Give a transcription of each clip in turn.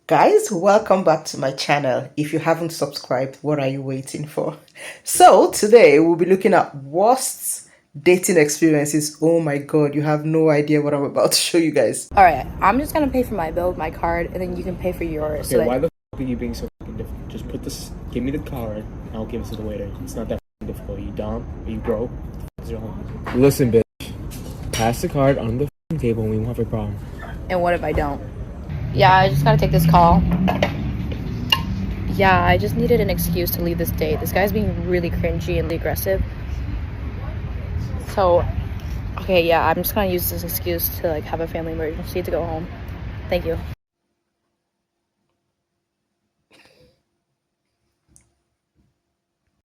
Guys, welcome back to my channel. If you haven't subscribed, what are you waiting for? So today we'll be looking at worst dating experiences. Oh my god, you have no idea what I'm about to show you guys. All right, I'm just gonna pay for my bill with my card, and then you can pay for yours. Okay, why the f are you being so fucking difficult? Just put this, give me the card, and I'll give it to the waiter. It's not that fucking difficult. Are you dumb? Are you broke? What the f is your home? Listen, bitch. Pass the card on the fucking table and we won't have a problem. And what if I don't? Yeah, I just gotta take this call. Yeah, I just needed an excuse to leave this date. This guy's being really cringy and aggressive. So, okay, yeah, I'm just gonna use this excuse to like have a family emergency to go home. Thank you.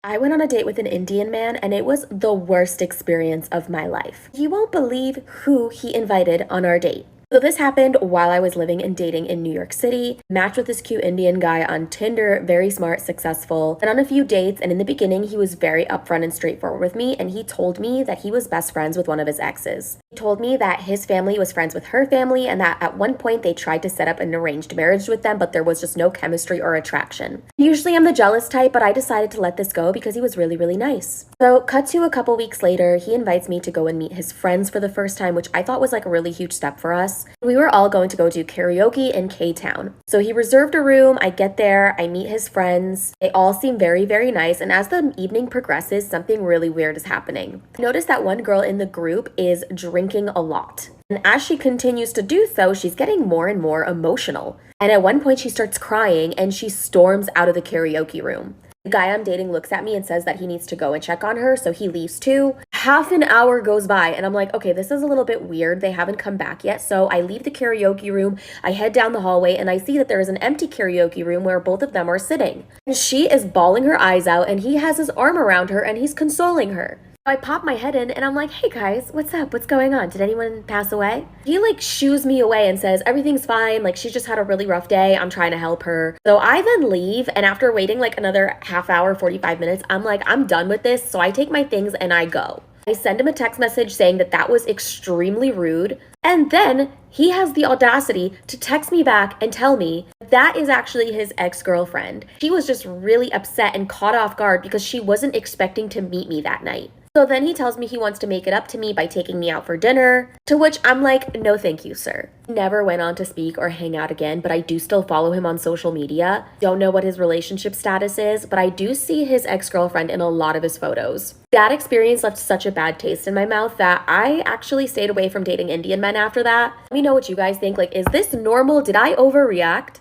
I went on a date with an Indian man and it was the worst experience of my life. You won't believe who he invited on our date. So this happened while I was living and dating in New York City. Matched with this cute Indian guy on Tinder, very smart, successful, and on a few dates. And in the beginning, he was very upfront and straightforward with me. And he told me that he was best friends with one of his exes. He told me that his family was friends with her family and that at one point they tried to set up an arranged marriage with them, but there was just no chemistry or attraction. Usually I'm the jealous type, but I decided to let this go because he was really, really nice. So cut to a couple weeks later, he invites me to go and meet his friends for the first time, which I thought was like a really huge step for us. We were all going to go do karaoke in K-Town. So he reserved a room, I get there, I meet his friends. They all seem very, very nice, and as the evening progresses, something really weird is happening. I notice that one girl in the group is drinking a lot. And as she continues to do so, she's getting more and more emotional. And at one point she starts crying and she storms out of the karaoke room. The guy I'm dating looks at me and says that he needs to go and check on her, so he leaves too. Half an hour goes by and I'm like, okay, this is a little bit weird. They haven't come back yet. So I leave the karaoke room, I head down the hallway, and I see that there is an empty karaoke room where both of them are sitting. And she is bawling her eyes out and he has his arm around her and he's consoling her. I pop my head in and I'm like, hey guys, what's up? What's going on? Did anyone pass away? He like shoos me away and says, everything's fine. Like she just had a really rough day. I'm trying to help her. So I then leave, and after waiting like another half hour, 45 minutes, I'm like, I'm done with this. So I take my things and I go. I send him a text message saying that that was extremely rude. And then he has the audacity to text me back and tell me that is actually his ex-girlfriend. She was just really upset and caught off guard because she wasn't expecting to meet me that night. So then he tells me he wants to make it up to me by taking me out for dinner, to which I'm like, no thank you, sir. Never went on to speak or hang out again, but I do still follow him on social media. Don't know what his relationship status is, but I do see his ex-girlfriend in a lot of his photos. That experience left such a bad taste in my mouth that I actually stayed away from dating Indian men after that. Let me know what you guys think. Like, is this normal? Did I overreact?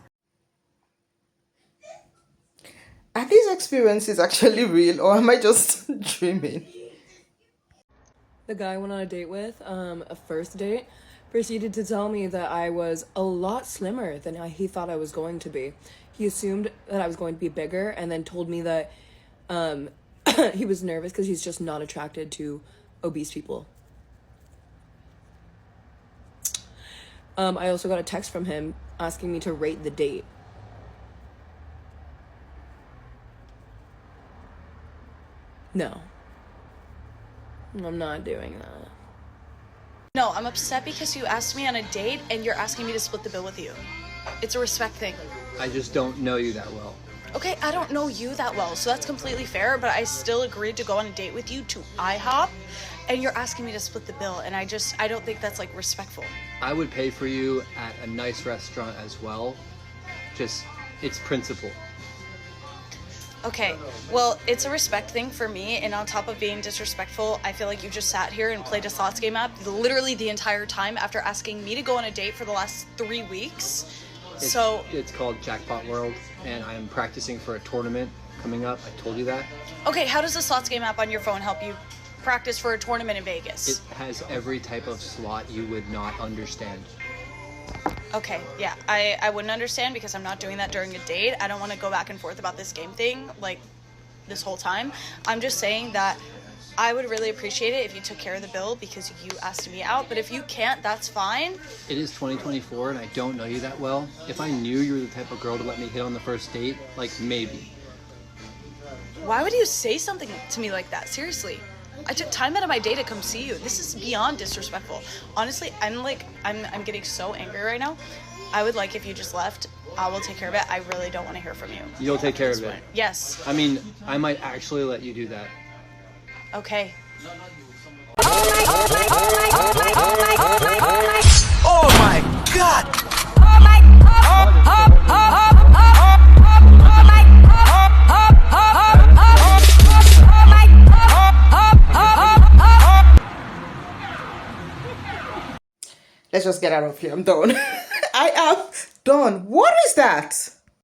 Are these experiences actually real, or am I just dreaming? The guy I went on a date with, a first date, proceeded to tell me that I was a lot slimmer than he thought I was going to be. He assumed that I was going to be bigger and then told me that he was nervous because he's just not attracted to obese people. I also got a text from him asking me to rate the date. No. I'm not doing that. No, I'm upset because you asked me on a date and you're asking me to split the bill with you. It's a respect thing. I just don't know you that well. Okay, I don't know you that well, so that's completely fair, but I still agreed to go on a date with you to IHOP, and you're asking me to split the bill, and I don't think that's, like, respectful. I would pay for you at a nice restaurant as well. Just, it's principle. Okay, well, it's a respect thing for me, and on top of being disrespectful, I feel like you just sat here and played a slots game app literally the entire time after asking me to go on a date for the last 3 weeks. It's called Jackpot World, and I am practicing for a tournament coming up. I told you that. Okay, how does the slots game app on your phone help you practice for a tournament in Vegas? It has every type of slot you would not understand. Okay, yeah, I wouldn't understand because I'm not doing that during a date. I don't want to go back and forth about this game thing, like, this whole time. I'm just saying that I would really appreciate it if you took care of the bill because you asked me out, but if you can't, that's fine. It is 2024 and I don't know you that well. If I knew you were the type of girl to let me hit on the first date, like, maybe. Why would you say something to me like that? Seriously. I took time out of my day to come see you. This is beyond disrespectful. Honestly, I'm getting so angry right now. I would like if you just left. I will take care of it. I really don't want to hear from you. You'll take care of it? Yes. I mean, I might actually let you do that. Okay. Oh my God! Let's just get out of here. I'm done. I am done. What is that?